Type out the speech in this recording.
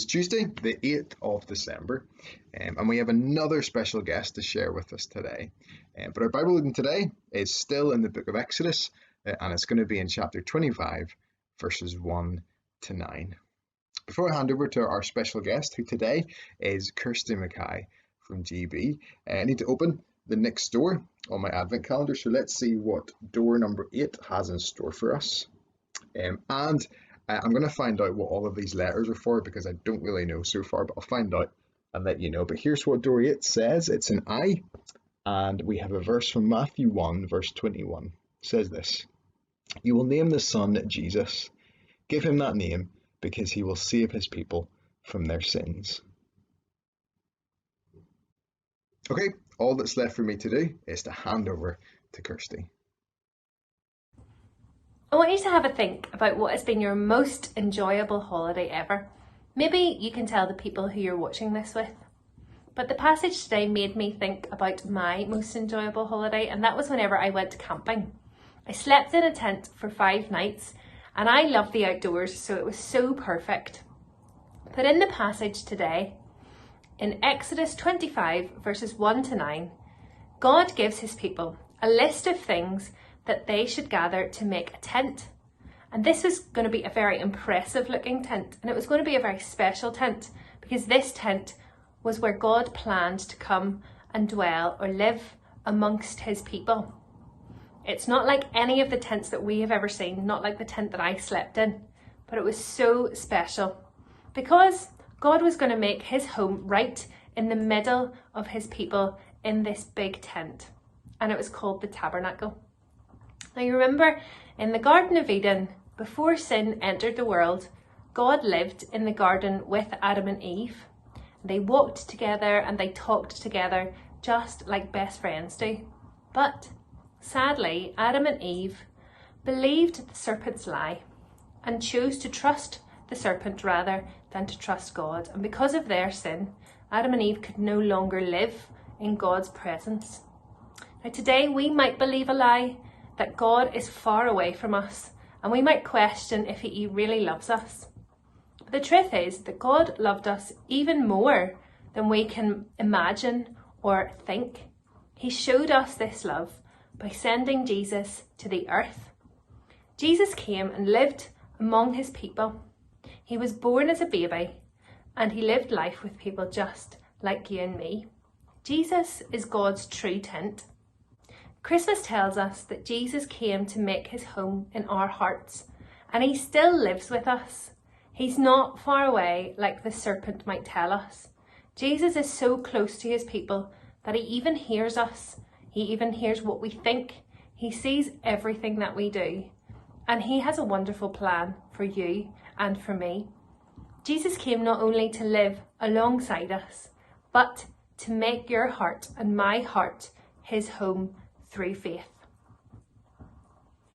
It's Tuesday, the 8th of December, and we have another special guest to share with us today. But our Bible reading today is still in the book of Exodus, and it's going to be in chapter 25, verses 1 to 9. Before I hand over to our special guest, who today is Kirsty Mackay from GB, I need to open the next door on my advent calendar, so let's see what door number 8 has in store for us. I'm going to find out what all of these letters are for because I don't really know so far, but I'll find out and let you know. But here's what door 8 says. It's an I, and we have a verse from Matthew 1, verse 21. It says this: "You will name the Son Jesus. Give him that name because he will save his people from their sins." Okay, all that's left for me to do is to hand over to Kirsty. I want you to have a think about what has been your most enjoyable holiday ever. Maybe you can tell the people who you're watching this with. But the passage today made me think about my most enjoyable holiday, and that was whenever I went camping. I slept in a tent for 5 nights, and I love the outdoors, so it was so perfect. But in the passage today, in Exodus 25, verses 1 to 9, God gives his people a list of things that they should gather to make a tent. And this was going to be a very impressive looking tent, and it was going to be a very special tent because this tent was where God planned to come and dwell or live amongst his people. It's not like any of the tents that we have ever seen, not like the tent that I slept in, but it was so special because God was going to make his home right in the middle of his people in this big tent, and it was called the tabernacle. Now you remember in the Garden of Eden, before sin entered the world, God lived in the garden with Adam and Eve. They walked together and they talked together just like best friends do. But sadly, Adam and Eve believed the serpent's lie and chose to trust the serpent rather than to trust God. And because of their sin, Adam and Eve could no longer live in God's presence. Now today we might believe a lie that God is far away from us, and we might question if he really loves us. But the truth is that God loved us even more than we can imagine or think. He showed us this love by sending Jesus to the earth. Jesus came and lived among his people. He was born as a baby, and he lived life with people just like you and me. Jesus is God's true tent. Christmas tells us that Jesus came to make his home in our hearts, and he still lives with us. He's not far away like the serpent might tell us. Jesus is so close to his people that he even hears us. He even hears what we think. He sees everything that we do, and he has a wonderful plan for you and for me. Jesus came not only to live alongside us, but to make your heart and my heart his home through faith.